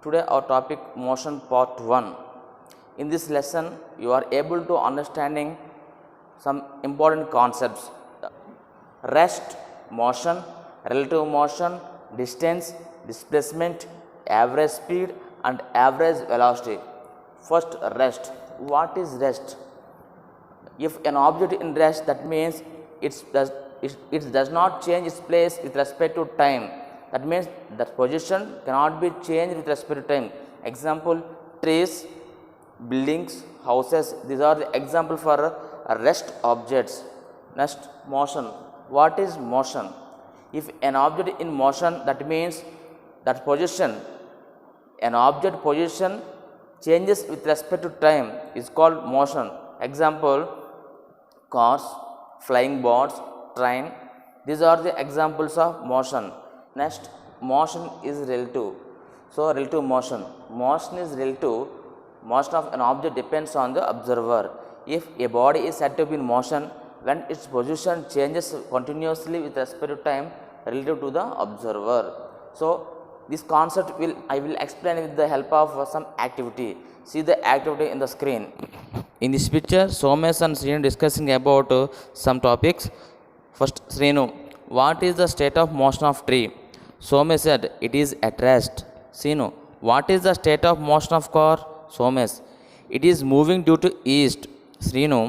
Today our topic motion part 1. In this lesson you are able to understanding some important concepts: rest, motion, relative motion, distance, displacement, average speed and average velocity. First, rest. What is rest? If an object in rest, that means it does not change its place with respect to time. That means that position cannot be changed with respect to time. Example, trees, buildings, houses, these are the example for rest objects. Next, motion. What is motion? If an object in motion, that means that position, an object position changes with respect to time is called motion. Example, cars, flying birds, train, these are the examples of motion. Next, motion is relative. So relative motion is relative. Motion of an object depends on the observer. If a body is said to be in motion when its position changes continuously with respect to time relative to the observer. So this concept I will explain with the help of some activity. See the activity in the screen. In this picture, Somesh and Srinu discussing about some topics. First, Srinu, what is the state of motion of tree? Somesh said it is at rest. Srinu, what is the state of motion of car? Somesh, it is moving due to east. Srinu,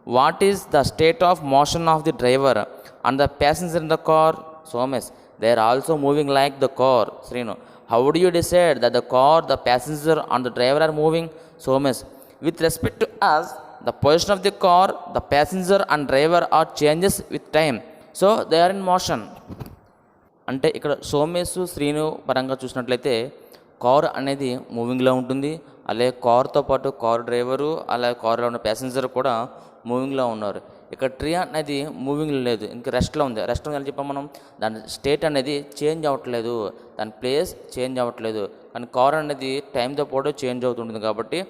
what is the state of motion of the driver and the passenger in the car? Somesh, they are also moving like the car. Srinu, how do you decide that the car, the passenger and the driver are moving? Somesh, with respect to us, the position of the car, the passenger and driver are changes with time. So they are in motion. అంటే ఇక్కడ సోమేష్ శ్రీను పరంగా చూసినట్లయితే car అనేది మూవింగ్లో ఉంటుంది. అలాగే కార్తో పాటు car driver అలాగే కార్లో ఉన్న ప్యాసింజర్ కూడా మూవింగ్లో ఉన్నారు. ఇక్కడ ట్రీ అనేది మూవింగ్లో లేదు, ఇంకా రెస్ట్లో ఉంది. రెస్ట్ అని చెప్పాం మనం, దాని స్టేట్ అనేది చేంజ్ అవ్వట్లేదు, దాని ప్లేస్ చేంజ్ అవ్వట్లేదు. కానీ కార్ అనేది టైంతో పాటు చేంజ్ అవుతుంటుంది కాబట్టి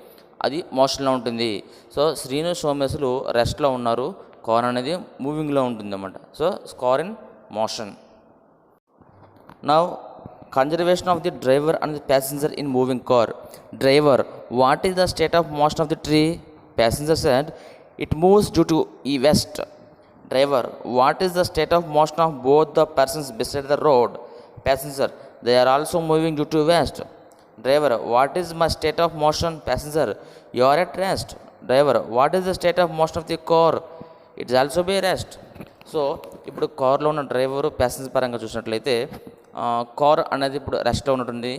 అది మోషన్లో ఉంటుంది. సో శ్రీను సోమేశ్లు రెస్ట్లో ఉన్నారు, కార్ అనేది మూవింగ్లో ఉంటుంది అన్నమాట. So car in motion. Now, conservation of the driver and the passenger in moving car. Driver, what is the state of motion of the tree? Passenger said, it moves due to west. Driver, what is the state of motion of both the persons beside the road? Passenger, they are also moving due to west. Driver, what is my state of motion? Passenger, you are at rest. Driver, what is the state of motion of the car? It is also be rest. So ఇప్పుడు కార్లో ఉన్న driver passenger పరంగా చూసినట్లయితే car అనేది ఇప్పుడు రెస్ట్లో ఉంటుంది.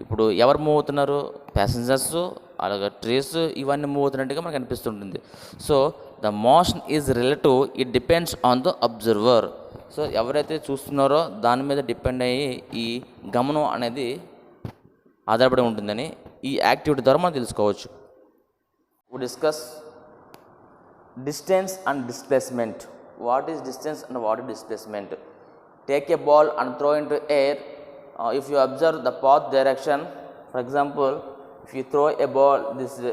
ఇప్పుడు ఎవరు మూవ్ అవుతున్నారు? ప్యాసింజర్స్, అలాగే ట్రీస్, ఇవన్నీ మూవ్ అవుతున్నట్టుగా మనకు అనిపిస్తుంటుంది. So the motion is relative, it depends on the observer. So ఎవరైతే చూస్తున్నారో దాని మీద డిపెండ్ అయ్యి ఈ గమనం అనేది ఆధారపడి ఉంటుందని ఈ యాక్టివిటీ ద్వారా మనం తెలుసుకోవచ్చు. We discuss distance and displacement. What is distance and what is displacement? Take a ball and throw into air. If you observe the path direction, for example, if you throw a ball this way,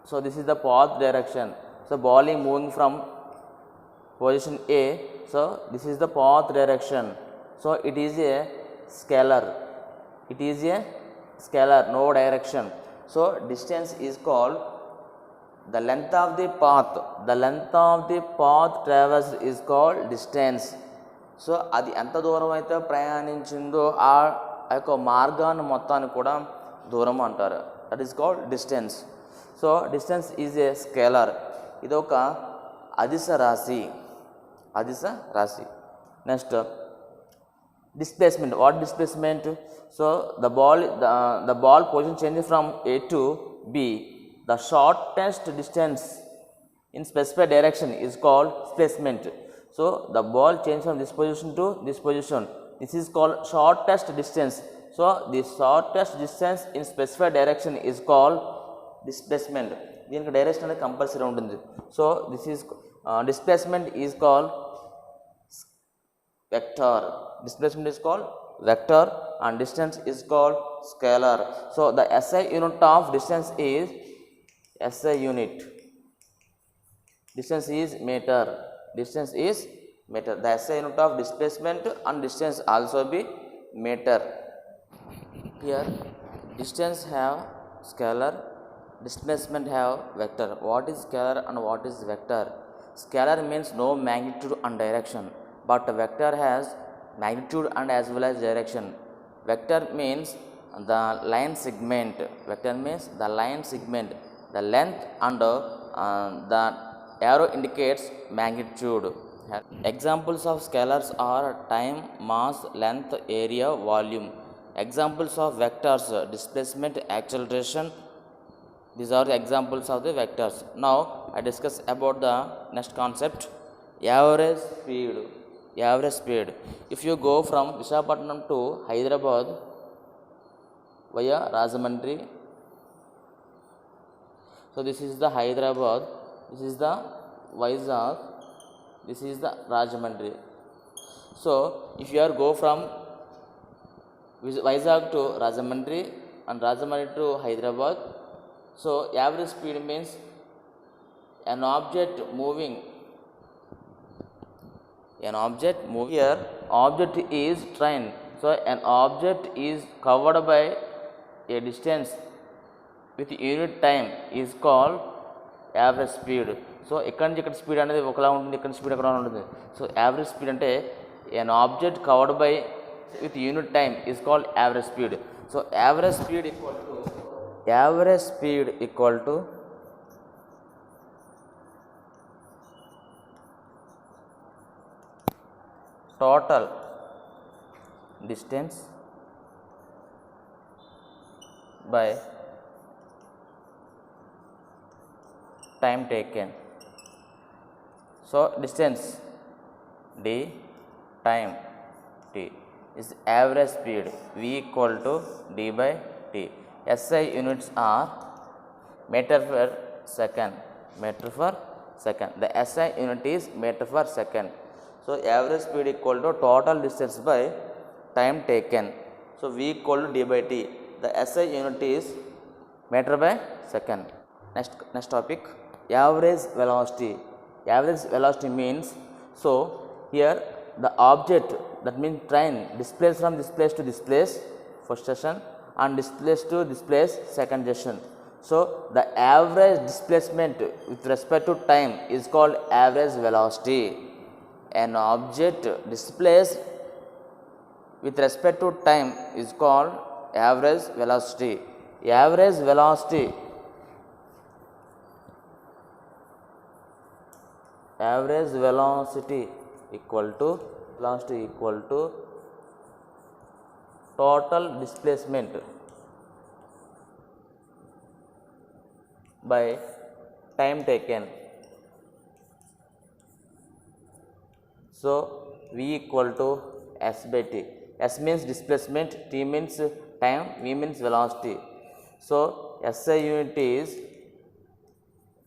so this is the path direction. So ball is moving from position A, so this is the path direction. So it is a scalar. It is a scalar, no direction. So distance is called the length of the path. The length of the path traversed is called distance. So అది ఎంత దూరం అయితే ప్రయాణించిందో ఆ యొక్క మార్గాన్ని మొత్తాన్ని కూడా దూరం అంటారు. That is called distance. So distance is a scalar. ఇది ఒక అదిశ రాశి. Next, displacement. What displacement? So the ball position change from A to B. The shortest distance in specified direction is called displacement. So the ball changes from this position to this position. This is called shortest distance. So the shortest distance in specified direction is called displacement. దీనికి direction అనేది compulsory ఉంటుంది. So this is displacement is called vector. Displacement is called vector and distance is called scalar. So the SI unit of distance is SI unit. Distance is meter. Distance is meter. The SI unit of displacement and distance also be meter. Here distance have scalar, displacement have vector. What is scalar and what is vector? Scalar means no magnitude and direction, but vector has magnitude and as well as direction. Vector means the line segment. Vector means the line segment, the length and the arrow indicates magnitude. Examples of scalars are time, mass, length, area, volume. Examples of vectors: displacement, acceleration. These are the examples of the vectors. Now I discuss about the next concept, average speed. Average speed. If you go from Visakhapatnam to Hyderabad via Rajahmundry, so this is the Hyderabad, this is the Vizag, this is the Rajahmundry. So if you are go from Vizag to Rajahmundry and Rajahmundry to Hyderabad, so average speed means an object moving. Here object is train. So an object is covered by a distance with unit time is called average speed. So ఇక్కడ నుంచి ఇక్కడ speed అనేది ఒకలా ఉంటుంది, ఇక్కడ speed ఒకలా ఉంటుంది. So average speed అంటే an object covered by with unit time is called average speed. So average speed equal to total distance by time taken. So distance d, time t is average speed. V equal to d by t. SI units are meter per second. The SI unit is meter per second. So average speed equal to total distance by time taken. So V equal to d by t. The SI unit is meter by second. Next topic, average velocity. Average velocity means, so here the object, that means train, displays from this place to this place, first station, and this place to this place, second station. So the average displacement with respect to time is called average velocity. An object displaced with respect to time is called average velocity. Average velocity equal to total displacement by time taken. So V equal to S by T. S means displacement, T means time, V means velocity. So SI unit is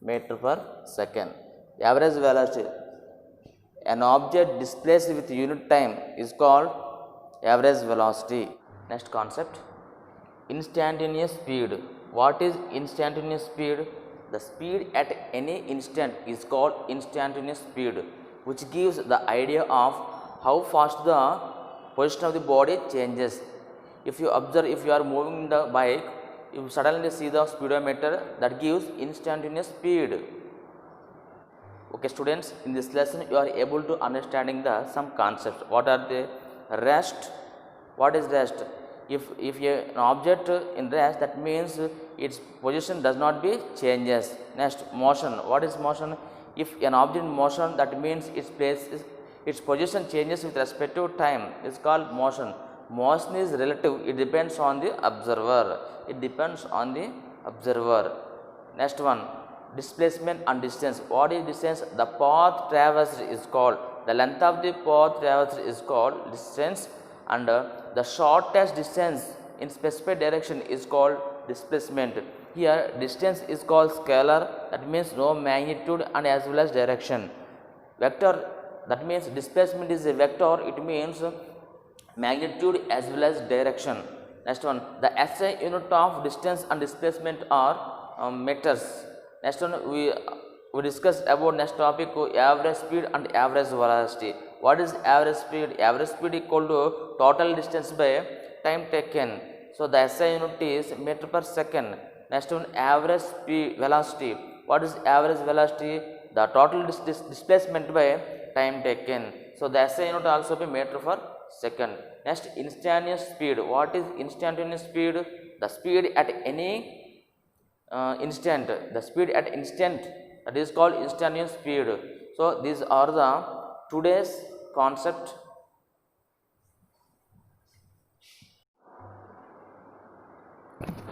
meter per second. Average velocity, an object displaced with unit time is called average velocity. Next concept, instantaneous speed. What is instantaneous speed? The speed at any instant is called instantaneous speed, which gives the idea of how fast the position of the body changes. If you observe, if you are moving the bike, you suddenly see the speedometer, that gives instantaneous speed. Okay students, in this lesson you are able to understanding the some concepts. What are they? Rest. What is rest? If an object in rest, that means its position does not be changes. Next, motion. What is motion? If an object in motion, that means its position changes with respect to time. It's called motion. Motion is relative. It depends on the observer. Next one, displacement and distance. What is distance? The path traversed is called, the length of the path traversed is called distance, and the shortest distance in specific direction is called displacement. Here distance is called scalar, that means no magnitude and as well as direction. Vector, that means displacement is a vector, it means magnitude as well as direction. Next one, the SI unit of distance and displacement are meters. Next one, we discussed about next topic, average speed and average velocity. What is average speed? Average speed equal to total distance by time taken. So the SI unit is meter per second. Next one, average speed velocity. What is average velocity? The total displacement by time taken. So the SI unit also be meter per second. Next, instantaneous speed. What is instantaneous speed? The speed at any instant. The speed at instant, that is called instantaneous speed. So these are the today's concept.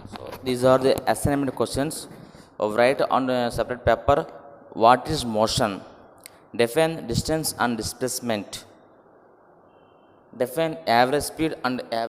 So these are the assignment questions. Write on a separate paper, what is motion? Define distance and displacement. Define average speed and average